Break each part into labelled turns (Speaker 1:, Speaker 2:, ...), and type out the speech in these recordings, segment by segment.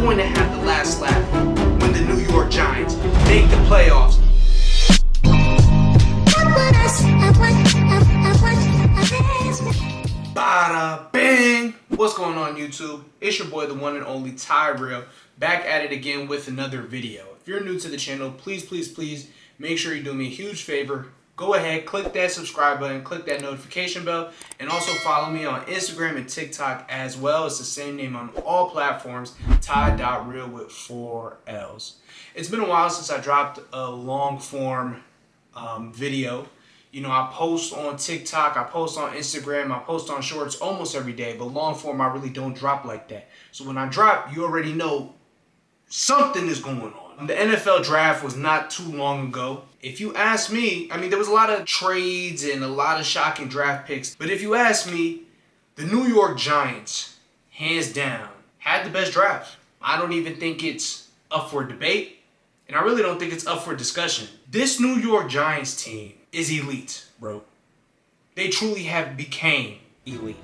Speaker 1: going to have the last laugh when the New York Giants make the playoffs. Bada bing! What's going on, YouTube? It's your boy, the one and only Tyrell, back at it again with another video. If you're new to the channel, please make sure you do me a huge favor. Go ahead, click that subscribe button, click that notification bell, and also follow me on Instagram and TikTok as well. It's the same name on all platforms, ty.reallll with 4 L's. It's been a while since I dropped a long form video. You know, I post on TikTok, I post on Instagram, I post on shorts almost every day, but long form I really don't drop like that. So when I drop, you already know something is going on. The NFL draft was not too long ago. If you ask me, I mean, there was a lot of trades and a lot of shocking draft picks, but if you ask me, the New York Giants, hands down, had the best draft. I don't even think it's up for debate, and I really don't think it's up for discussion. This New York Giants team is elite, bro. They truly have became elite.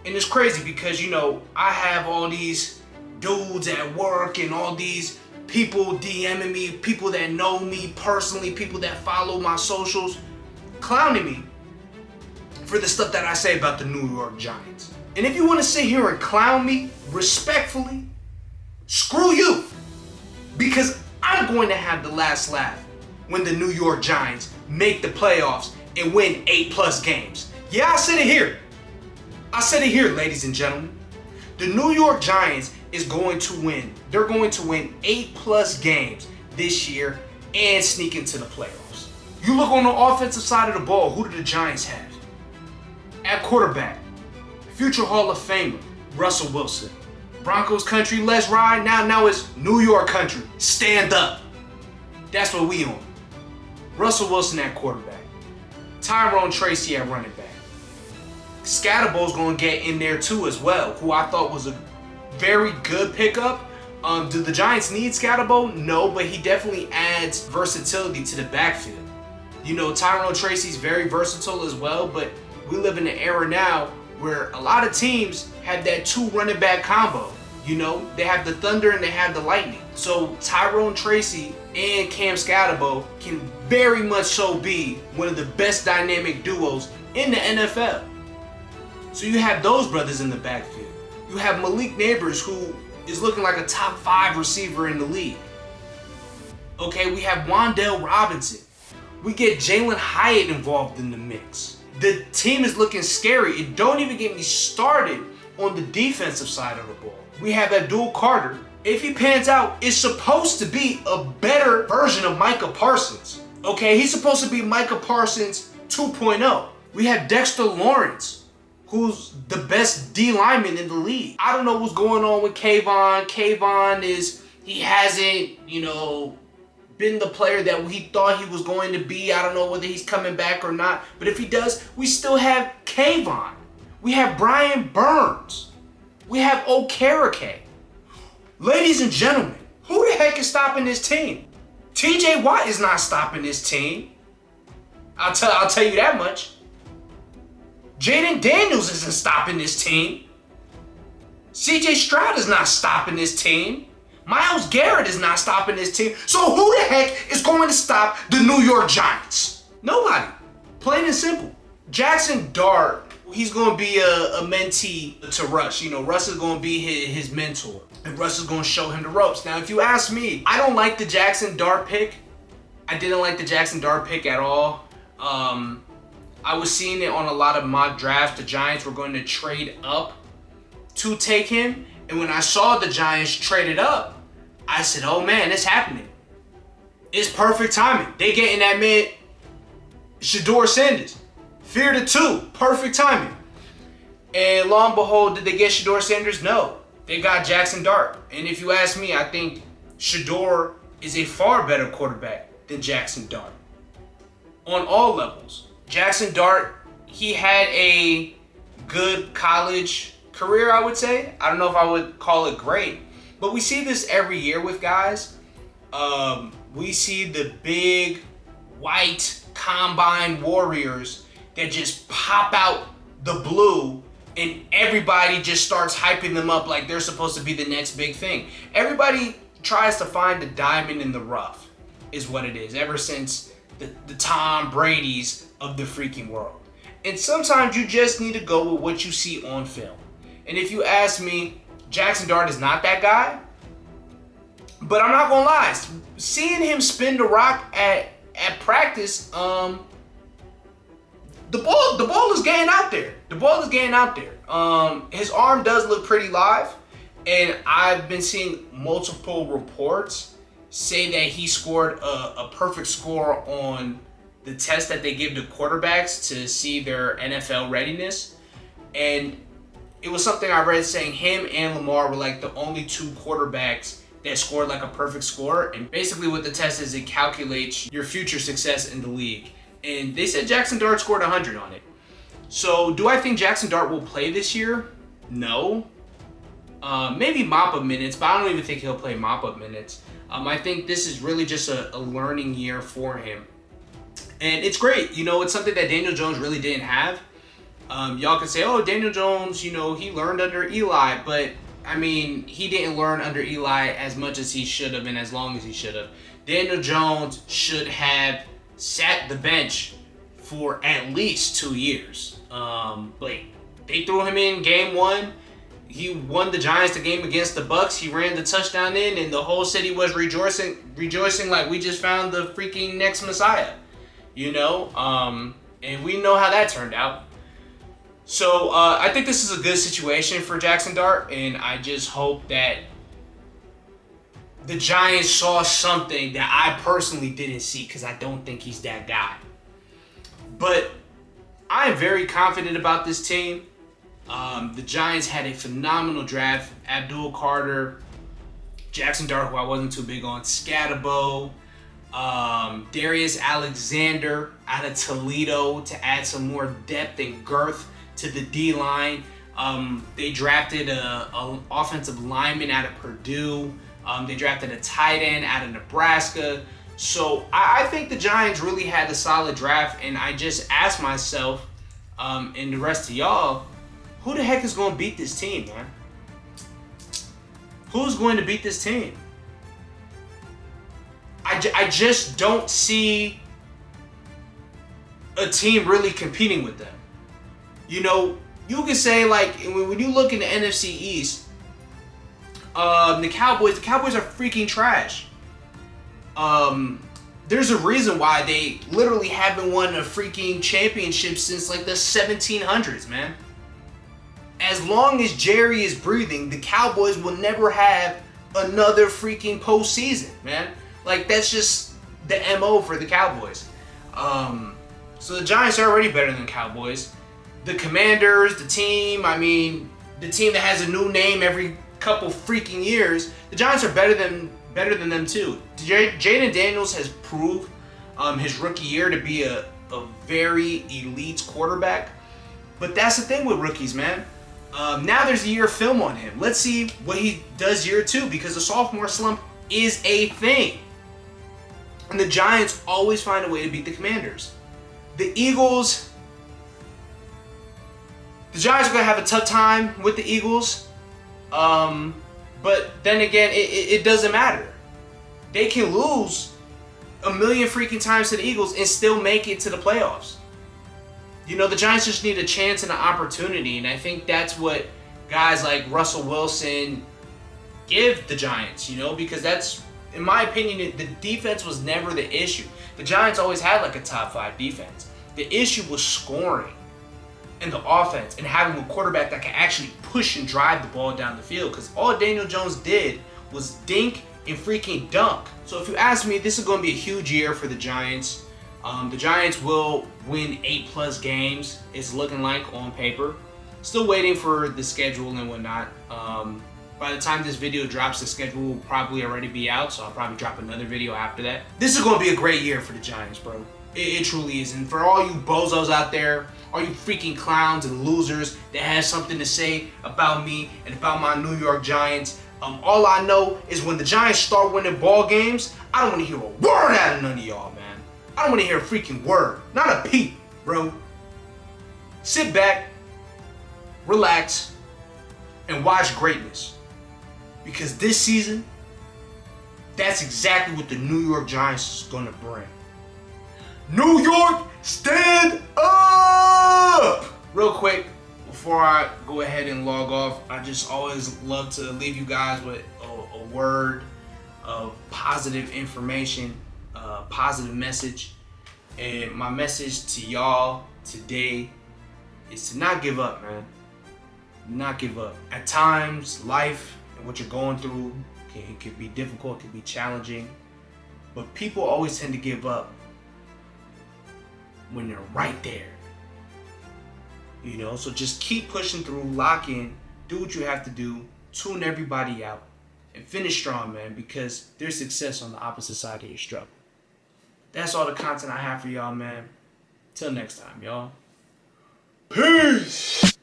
Speaker 1: And it's crazy because, you know, I have all these dudes at work and all these people DMing me, people that know me personally, people that follow my socials, clowning me for the stuff that I say about the New York Giants. And if you want to sit here and clown me respectfully, screw you. Because I'm going to have the last laugh when the New York Giants make the playoffs and win 8+ games. Yeah, I said it here. I said it here, ladies and gentlemen. The New York Giants is going to win. They're going to win 8+ games this year and sneak into the playoffs. You look on the offensive side of the ball, who do the Giants have? At quarterback, future Hall of Famer, Russell Wilson. Broncos country, let's ride. Now it's New York country. Stand up. That's what we on. Russell Wilson at quarterback. Tyrone Tracy at running back. Scatterbo's going to get in there too as well, who I thought was a very good pickup. Do the Giants need Scatterbo? No, but he definitely adds versatility to the backfield. You know, Tyrone Tracy's very versatile as well, but we live in an era now where a lot of teams have that 2 running back combo. You know, they have the Thunder and they have the Lightning. So Tyrone Tracy and Cam Scatterbo can very much so be one of the best dynamic duos in the NFL. So you have those brothers in the backfield. You have Malik Neighbors, who is looking like a top 5 receiver in the league. Okay, we have Wan'Dale Robinson. We get Jalen Hyatt involved in the mix. The team is looking scary. And don't even get me started on the defensive side of the ball. We have Abdul Carter. If he pans out, is supposed to be a better version of Micah Parsons. Okay, he's supposed to be Micah Parsons 2.0. We have Dexter Lawrence, who's the best D lineman in the league. I don't know what's going on with Kayvon. He hasn't, you know, been the player that we thought he was going to be. I don't know whether he's coming back or not. But if he does, we still have Kayvon. We have Brian Burns. We have Okereke. Ladies and gentlemen, who the heck is stopping this team? TJ Watt is not stopping this team. I'll tell you that much. Jaden Daniels isn't stopping this team. CJ Stroud is not stopping this team. Myles Garrett is not stopping this team. So who the heck is going to stop the New York Giants? Nobody. Plain and simple. Jackson Dart, he's going to be a mentee to Russ. You know, Russ is going to be his mentor. And Russ is going to show him the ropes. Now, if you ask me, I don't like the Jackson Dart pick. I didn't like the Jackson Dart pick at all. I was seeing it on a lot of mock drafts. The Giants were going to trade up to take him. And when I saw the Giants traded up, I said, oh man, it's happening. It's perfect timing. They getting that man, Shedeur Sanders. Fear the 2. Perfect timing. And lo and behold, did they get Shedeur Sanders? No. They got Jackson Dart. And if you ask me, I think Shedeur is a far better quarterback than Jackson Dart. On all levels. Jackson Dart, he had a good college career, I would say. I don't know if I would call it great. But we see this every year with guys. We see the big white combine warriors that just pop out the blue and everybody just starts hyping them up like they're supposed to be the next big thing. Everybody tries to find a diamond in the rough, is what it is, ever since the Tom Brady's of the freaking world. And sometimes you just need to go with what you see on film. And if you ask me, Jackson Dart is not that guy. But I'm not gonna lie, seeing him spin the rock at practice, the ball is getting out there. The ball is getting out there. His arm does look pretty live, and I've been seeing multiple reports say that he scored a perfect score on the test that they give to quarterbacks to see their NFL readiness. And it was something I read saying him and Lamar were like the only two quarterbacks that scored like a perfect score. And basically what the test is, it calculates your future success in the league. And they said Jackson Dart scored 100 on it. So do I think Jackson Dart will play this year? No. Maybe mop-up minutes, but I don't even think he'll play mop-up minutes. I think this is really just a learning year for him. And it's great. You know, it's something that Daniel Jones really didn't have. Y'all can say, oh, Daniel Jones, you know, he learned under Eli. But, I mean, he didn't learn under Eli as much as he should have and as long as he should have. Daniel Jones should have sat the bench for at least 2 years. But they threw him in game one. He won the Giants the game against the Bucks. He ran the touchdown in, and the whole city was rejoicing like we just found the freaking next Messiah. You know? And we know how that turned out. So I think this is a good situation for Jackson Dart, and I just hope that the Giants saw something that I personally didn't see, because I don't think he's that guy. But I am very confident about this team. The Giants had a phenomenal draft. Abdul Carter, Jackson Dart, who I wasn't too big on, Scatterbo, Darius Alexander out of Toledo to add some more depth and girth to the D-line. They drafted an offensive lineman out of Purdue. They drafted a tight end out of Nebraska. So I think the Giants really had a solid draft, and I just asked myself, and the rest of y'all, who the heck is going to beat this team, man? Who's going to beat this team? I just don't see a team really competing with them. You know, you can say, like, when you look in the NFC East, the Cowboys are freaking trash. There's a reason why they literally haven't won a freaking championship since like the 1700s, man. As long as Jerry is breathing, the Cowboys will never have another freaking postseason, man. Like, that's just the MO for the Cowboys. So the Giants are already better than the Cowboys. The Commanders, the team that has a new name every couple freaking years, the Giants are better than them too. Jaden Daniels has proved his rookie year to be a very elite quarterback. But that's the thing with rookies, man. Now there's a year of film on him. Let's see what he does year two, because the sophomore slump is a thing. And the Giants always find a way to beat the Commanders. The Eagles, the Giants are going to have a tough time with the Eagles. But then again, it doesn't matter. They can lose a million freaking times to the Eagles and still make it to the playoffs. You know, the Giants just need a chance and an opportunity, and I think that's what guys like Russell Wilson give the Giants, you know, because that's, in my opinion, the defense was never the issue. The Giants always had like a top 5 defense. The issue was scoring and the offense and having a quarterback that can actually push and drive the ball down the field, because all Daniel Jones did was dink and freaking dunk. So if you ask me, this is going to be a huge year for the Giants. The Giants will win 8+ games, it's looking like on paper. Still waiting for the schedule and whatnot. By the time this video drops, the schedule will probably already be out, so I'll probably drop another video after that. This is going to be a great year for the Giants, bro. It truly is. And for all you bozos out there, all you freaking clowns and losers that have something to say about me and about my New York Giants, all I know is when the Giants start winning ball games, I don't want to hear a word out of none of y'all, man. I don't want to hear a freaking word. Not a peep, bro. Sit back, relax, and watch greatness. Because this season, that's exactly what the New York Giants is gonna bring. New York, stand up! Real quick, before I go ahead and log off, I just always love to leave you guys with a word of positive information, a positive message. And my message to y'all today is to not give up, man. Not give up. At times, life and what you're going through can be difficult, can be challenging, but people always tend to give up when they're right there. You know, so just keep pushing through, lock in, do what you have to do, tune everybody out, and finish strong, man, because there's success on the opposite side of your struggle. That's all the content I have for y'all, man. Till next time, y'all. Peace!